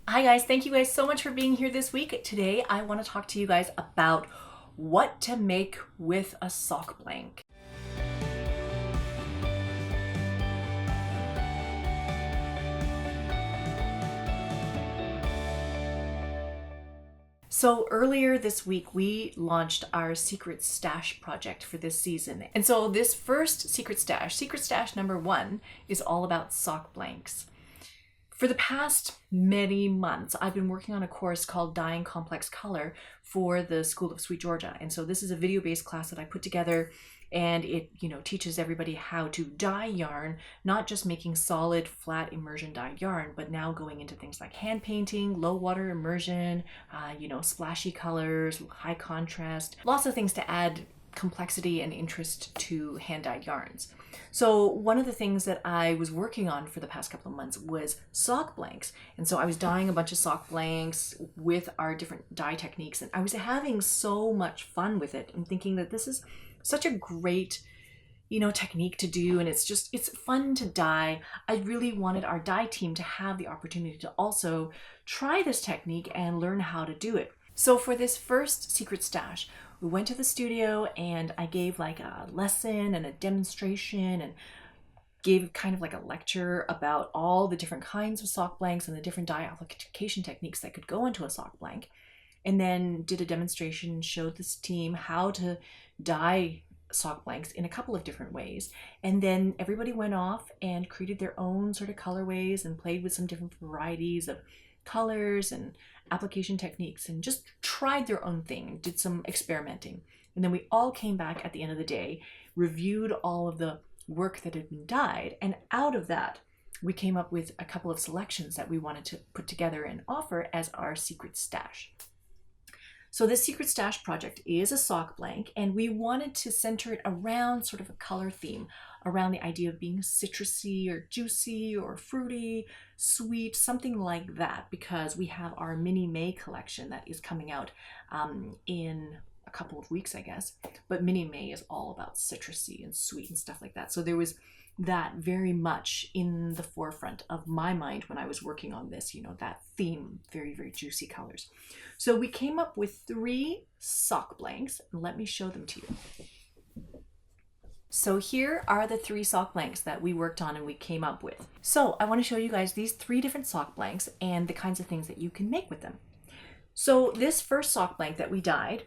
Hi guys, thank you guys so much for being here this week. Today I want to talk to you guys about what to make with a sock blank. So earlier this week, we launched our Secret Stash project for this season. And so this first Secret Stash number 1, is all about sock blanks. For the past many months, I've been working on a course called Dyeing Complex Color for the School of SweetGeorgia. And so this is a video-based class that I put together, and it, teaches everybody how to dye yarn, not just making solid, flat immersion dyed yarn, but now going into things like hand painting, low water immersion, splashy colors, high contrast, lots of things to add complexity and interest to hand-dyed yarns. So one of the things that I was working on for the past couple of months was sock blanks. And so I was dyeing a bunch of sock blanks with our different dye techniques, and I was having so much fun with it and thinking that this is such a great technique to do, and it's fun to dye. I really wanted our dye team to have the opportunity to also try this technique and learn how to do it. So for this first Secret Stash, we went to the studio and I gave like a lesson and a demonstration and gave kind of like a lecture about all the different kinds of sock blanks and the different dye application techniques that could go into a sock blank. And then did a demonstration, showed this team how to dye sock blanks in a couple of different ways. And then everybody went off and created their own sort of colorways and played with some different varieties of colors and application techniques and just tried their own thing and did some experimenting. And then we all came back at the end of the day, reviewed all of the work that had been dyed, and out of that we came up with a couple of selections that we wanted to put together and offer as our Secret Stash. So this Secret Stash project is a sock blank, and we wanted to center it around sort of a color theme, around the idea of being citrusy or juicy or fruity, sweet, something like that, because we have our Mini May collection that is coming out in a couple of weeks, I guess. But Mini May is all about citrusy and sweet and stuff like that. So there was that very much in the forefront of my mind when I was working on this, that theme, very, very juicy colors. So we came up with 3 sock blanks, and let me show them to you. So here are the 3 sock blanks that we worked on and we came up with. So I want to show you guys these 3 different sock blanks and the kinds of things that you can make with them. So this first sock blank that we dyed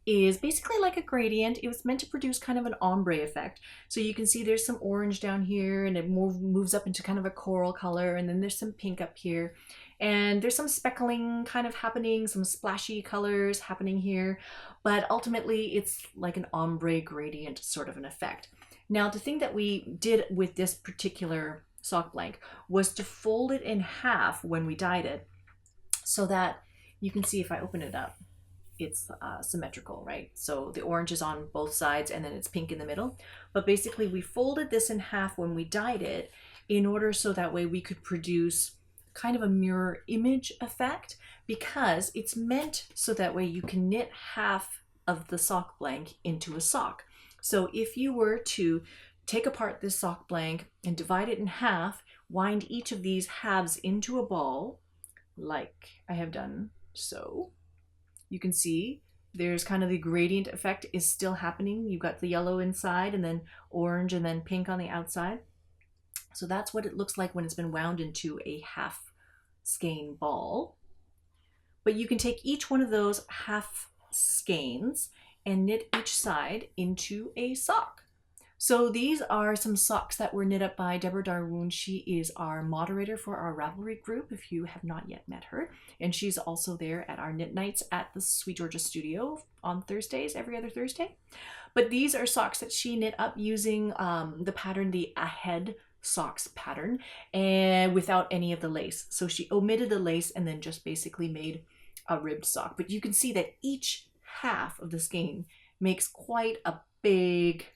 is basically like a gradient. It was meant to produce kind of an ombre effect. So you can see there's some orange down here, and it moves up into kind of a coral color, and then there's some pink up here, and there's some speckling kind of happening, some splashy colors happening here, but ultimately it's like an ombre gradient sort of an effect. Now the thing that we did with this particular sock blank was to fold it in half when we dyed it, so that you can see if I open it up, it's symmetrical, right? So the orange is on both sides and then it's pink in the middle. But basically we folded this in half when we dyed it in order so that way we could produce kind of a mirror image effect, because it's meant so that way you can knit half of the sock blank into a sock. So if you were to take apart this sock blank and divide it in half, wind each of these halves into a ball, like I have done so, you can see there's kind of the gradient effect is still happening. You've got the yellow inside and then orange and then pink on the outside. So that's what it looks like when it's been wound into a half skein ball. But you can take each one of those half skeins and knit each side into a sock. So these are some socks that were knit up by Deborah Darwoon. She is our moderator for our Ravelry group, if you have not yet met her. And she's also there at our knit nights at the SweetGeorgia studio on Thursdays, every other Thursday. But these are socks that she knit up using the pattern, the Ahead Socks pattern, and without any of the lace. So she omitted the lace and then just basically made a ribbed sock. But you can see that each half of the skein makes quite a big,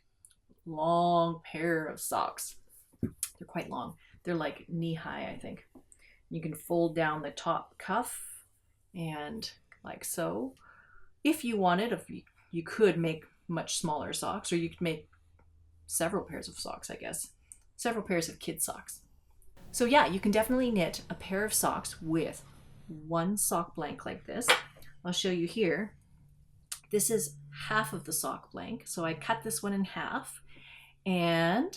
long pair of socks. They're quite long. They're like knee high, I think. You can fold down the top cuff and like so. If you wanted, you could make much smaller socks, or you could make several pairs of socks, I guess. Several pairs of kid socks. So yeah, you can definitely knit a pair of socks with one sock blank like this. I'll show you here. This is half of the sock blank. So I cut this one in half and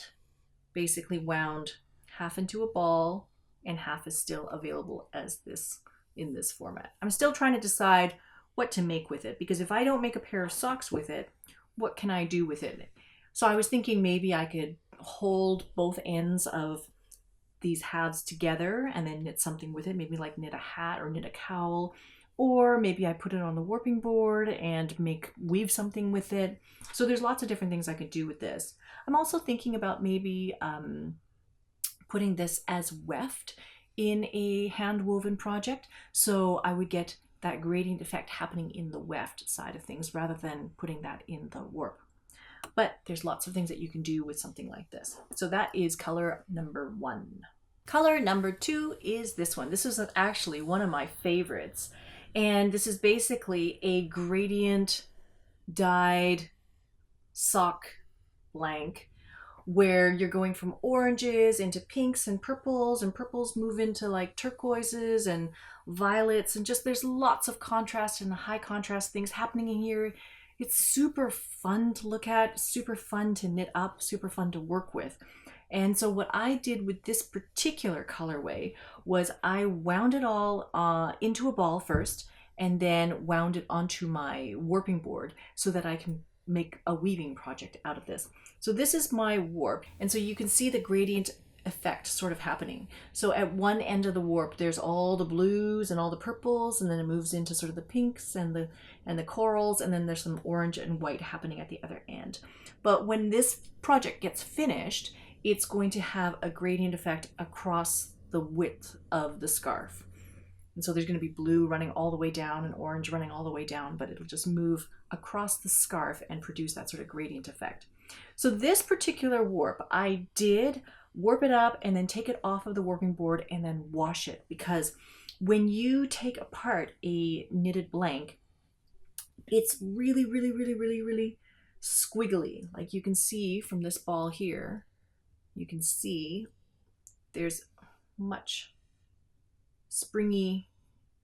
basically wound half into a ball and half is still available as this in this format. I'm still trying to decide what to make with it, because if I don't make a pair of socks with it, what can I do with it? So I was thinking maybe I could hold both ends of these halves together and then knit something with it, maybe like knit a hat or knit a cowl, or maybe I put it on the warping board and weave something with it. So there's lots of different things I could do with this. I'm also thinking about maybe putting this as weft in a hand woven project. So I would get that gradient effect happening in the weft side of things rather than putting that in the warp. But there's lots of things that you can do with something like this. So that is color number 1. Color number 2 is this one. This is actually one of my favorites. And this is basically a gradient dyed sock blank where you're going from oranges into pinks and purples move into like turquoises and violets, and just there's lots of contrast and high contrast things happening in here. It's super fun to look at, super fun to knit up, super fun to work with. And so what I did with this particular colorway was I wound it all into a ball first and then wound it onto my warping board so that I can make a weaving project out of this. So this is my warp, and so you can see the gradient effect sort of happening. So at one end of the warp there's all the blues and all the purples, and then it moves into sort of the pinks and the corals, and then there's some orange and white happening at the other end. But when this project gets finished, it's going to have a gradient effect across the width of the scarf. And so there's going to be blue running all the way down and orange running all the way down, but it'll just move across the scarf and produce that sort of gradient effect. So this particular warp, I did warp it up and then take it off of the warping board and then wash it, because when you take apart a knitted blank, it's really, really, really, really, really squiggly. Like you can see from this ball here, you can see there's much springy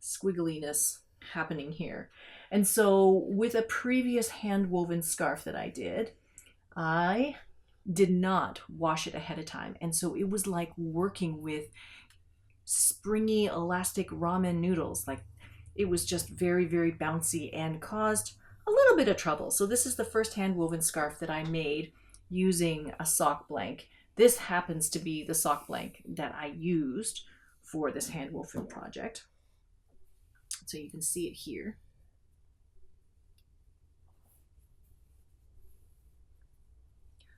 squiggliness happening here. And so with a previous hand woven scarf that I did not wash it ahead of time. And so it was like working with springy elastic ramen noodles. Like it was just very, very bouncy and caused a little bit of trouble. So this is the first hand woven scarf that I made using a sock blank. This happens to be the sock blank that I used for this hand woven project. So you can see it here.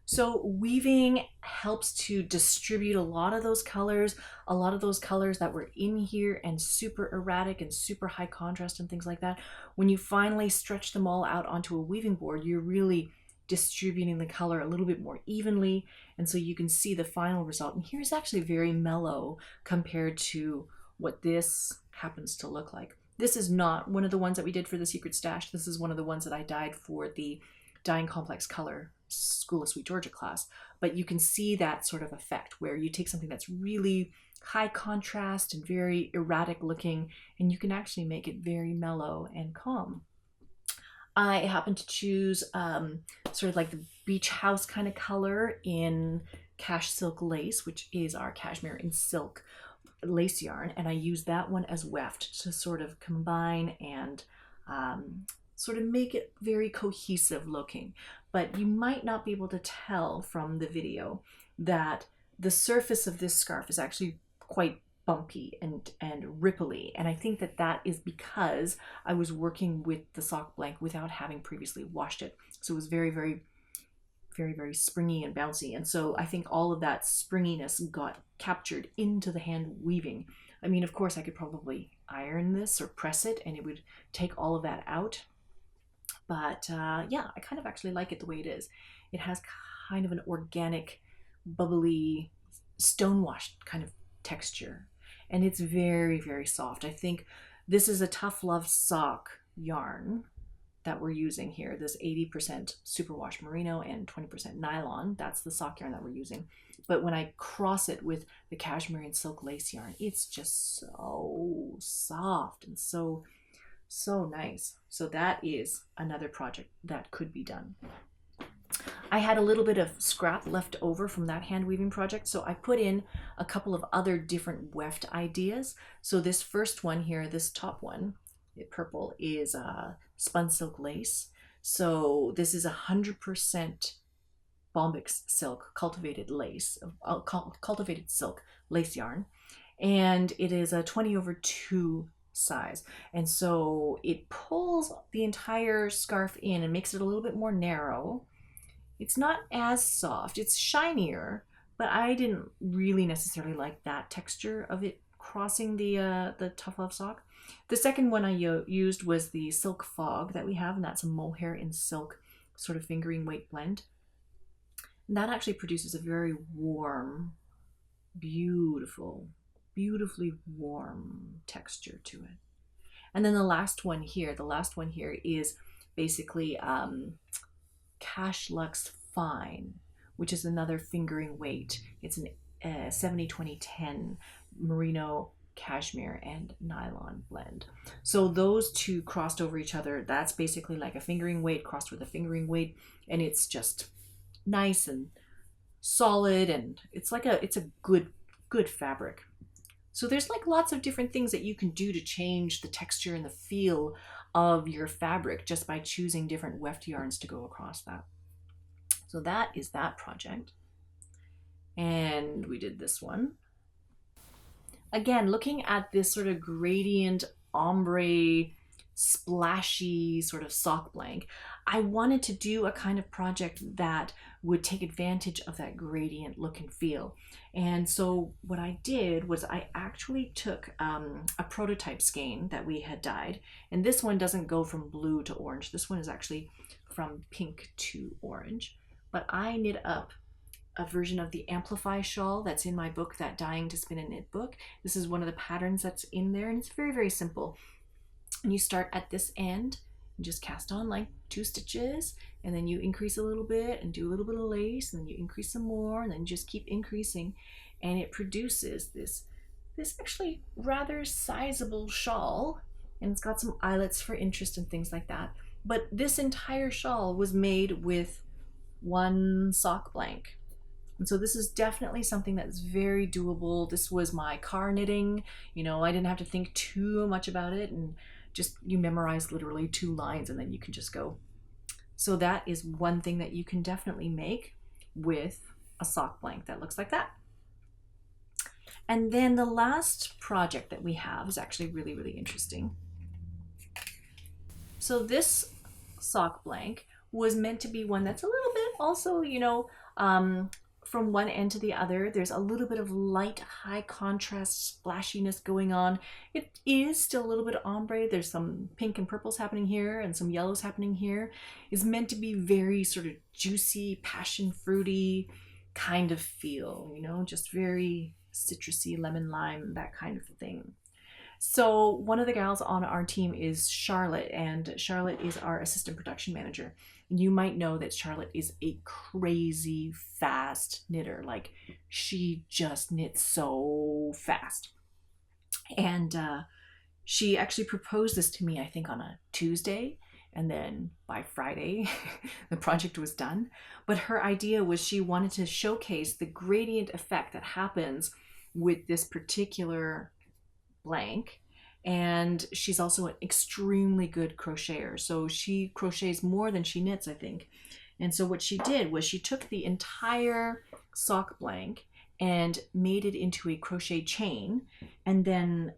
So weaving helps to distribute a lot of those colors that were in here and super erratic and super high contrast and things like that. When you finally stretch them all out onto a weaving board, you're really distributing the color a little bit more evenly, and so you can see the final result. And here's actually very mellow compared to what this happens to look like. This is not one of the ones that we did for the Secret Stash. This is one of the ones that I dyed for the Dyeing Complex Color School of Sweet Georgia class. But you can see that sort of effect where you take something that's really high contrast and very erratic looking, and you can actually make it very mellow and calm. I happen to choose sort of like the beach house kind of color in Cash Silk Lace, which is our cashmere and silk lace yarn, and I use that one as weft to sort of combine and sort of make it very cohesive looking. But you might not be able to tell from the video that the surface of this scarf is actually quite bumpy and ripply, and I think that that is because I was working with the sock blank without having previously washed it. So it was very, very, very, very springy and bouncy, and so I think all of that springiness got captured into the hand weaving. I mean, of course I could probably iron this or press it and it would take all of that out, but yeah, I kind of actually like it the way it is. It has kind of an organic, bubbly, stonewashed kind of texture, and it's very, very soft. I think this is a tough love sock yarn, that we're using here, this 80% superwash merino and 20% nylon, that's the sock yarn that we're using. But when I cross it with the cashmere and silk lace yarn, it's just so soft and so nice. So that is another project that could be done. I had a little bit of scrap left over from that hand weaving project, so I put in a couple of other different weft ideas. So this first one here, this top one, the purple, is spun silk lace. So this is 100% bombyx silk, cultivated lace, cultivated silk lace yarn, and it is a 20/2 size, and so it pulls the entire scarf in and makes it a little bit more narrow. It's not as soft, it's shinier, but I didn't really necessarily like that texture of it crossing the tough love sock. The second one I used was the silk fog that we have, and that's a mohair in silk sort of fingering weight blend. And that actually produces a very warm, beautiful, beautifully warm texture to it. And then the last one here is basically Cash Luxe Fine, which is another fingering weight. It's an 70-20-10 merino, cashmere, and nylon blend. So those two crossed over each other. That's basically like a fingering weight crossed with a fingering weight, and it's just nice and solid, and it's a good fabric. So there's like lots of different things that you can do to change the texture and the feel of your fabric just by choosing different weft yarns to go across that. So that is that project. And we did this one. Again, looking at this sort of gradient, ombre, splashy sort of sock blank, I wanted to do a kind of project that would take advantage of that gradient look and feel. And so what I did was I actually took a prototype skein that we had dyed, and this one doesn't go from blue to orange. This one is actually from pink to orange, but I knit up a version of the Amplify shawl that's in my book, that Dyeing to Spin and Knit book. This is one of the patterns that's in there, and it's very, very simple. And you start at this end and just cast on like 2 stitches, and then you increase a little bit and do a little bit of lace, and then you increase some more, and then just keep increasing, and it produces this actually rather sizable shawl, and it's got some eyelets for interest and things like that. But this entire shawl was made with 1 sock blank. And so this is definitely something that's very doable. This was my car knitting, you know, I didn't have to think too much about it, and just you memorize literally 2 lines and then you can just go. So that is one thing that you can definitely make with a sock blank that looks like that. And then the last project that we have is actually really, really interesting. So this sock blank was meant to be one that's a little bit also, you know, from one end to the other, there's a little bit of light, high contrast splashiness going on. It is still a little bit ombre. There's some pink and purples happening here and some yellows happening here. It's meant to be very sort of juicy, passion fruity kind of feel, you know, just very citrusy, lemon lime, that kind of thing. So one of the gals on our team is Charlotte, and Charlotte is our assistant production manager. And you might know that Charlotte is a crazy fast knitter. Like, she just knits so fast. And she actually proposed this to me, I think, on a Tuesday. And then by Friday, the project was done. But her idea was she wanted to showcase the gradient effect that happens with this particular blank. And she's also an extremely good crocheter. So she crochets more than she knits, I think. And so what she did was she took the entire sock blank and made it into a crochet chain. And then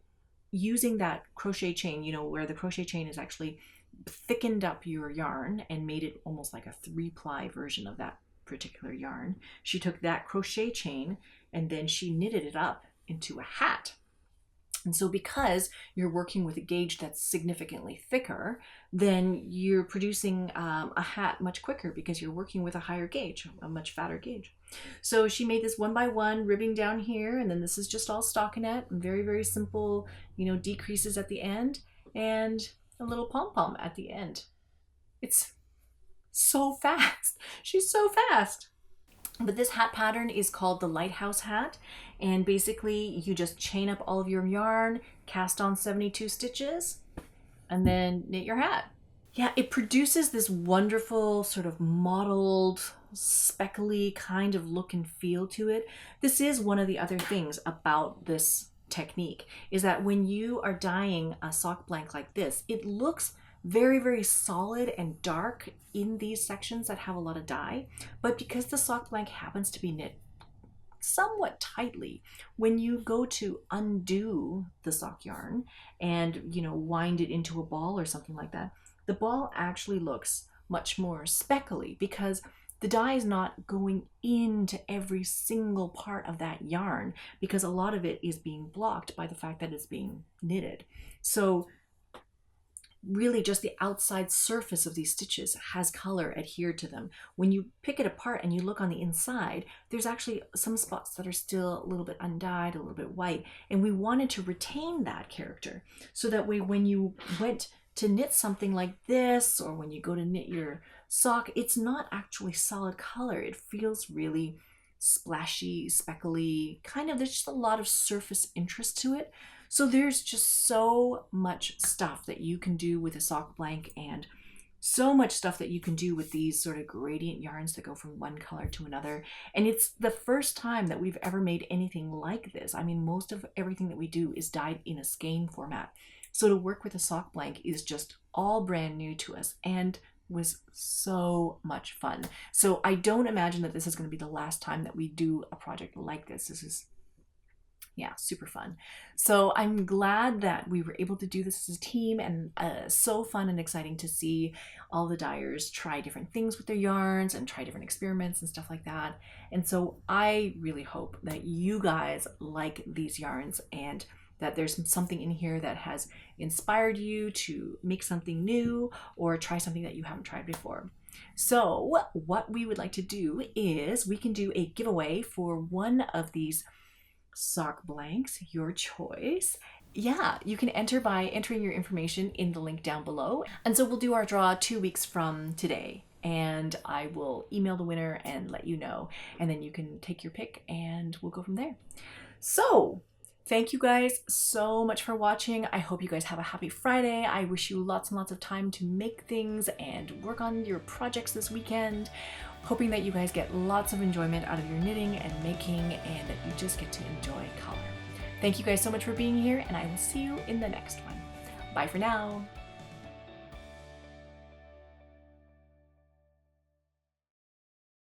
using that crochet chain, you know, where the crochet chain is actually thickened up your yarn and made it almost like a 3-ply version of that particular yarn. She took that crochet chain and then she knitted it up into a hat. And so because you're working with a gauge that's significantly thicker, then you're producing a hat much quicker because you're working with a higher gauge, a much fatter gauge. So she made this 1 by 1 ribbing down here, and then this is just all stockinette and very, very simple, you know, decreases at the end and a little pom-pom at the end. It's so fast. She's so fast. But this hat pattern is called the lighthouse hat, and basically you just chain up all of your yarn, cast on 72 stitches, and then knit your hat. Yeah, it produces this wonderful sort of mottled, speckly kind of look and feel to it. This is one of the other things about this technique, is that when you are dyeing a sock blank like this, it looks very, very solid and dark in these sections that have a lot of dye. But because the sock blank happens to be knit somewhat tightly, when you go to undo the sock yarn and, you know, wind it into a ball or something like that, the ball actually looks much more speckly because the dye is not going into every single part of that yarn, because a lot of it is being blocked by the fact that it's being knitted. So really just the outside surface of these stitches has color adhered to them. When you pick it apart and you look on the inside, there's actually some spots that are still a little bit undyed, a little bit white, and we wanted to retain that character so that way when you went to knit something like this, or when you go to knit your sock, it's not actually solid color. It feels really splashy, speckly, kind of, there's just a lot of surface interest to it. So there's just so much stuff that you can do with a sock blank, and so much stuff that you can do with these sort of gradient yarns that go from one color to another. And it's the first time that we've ever made anything like this. I mean, most of everything that we do is dyed in a skein format. So to work with a sock blank is just all brand new to us and was so much fun. So I don't imagine that this is going to be the last time that we do a project like this. This is, yeah, super fun. So I'm glad that we were able to do this as a team, and so fun and exciting to see all the dyers try different things with their yarns and try different experiments and stuff like that. And so I really hope that you guys like these yarns, and that there's something in here that has inspired you to make something new or try something that you haven't tried before. So what we would like to do is we can do a giveaway for one of these sock blanks, your choice. Yeah, you can enter by entering your information in the link down below. And so we'll do our draw 2 weeks from today, and I will email the winner and let you know, and then you can take your pick and we'll go from there. So thank you guys so much for watching. I hope you guys have a happy Friday. I wish you lots and lots of time to make things and work on your projects this weekend. Hoping that you guys get lots of enjoyment out of your knitting and making, and that you just get to enjoy color. Thank you guys so much for being here, and I will see you in the next one. Bye for now.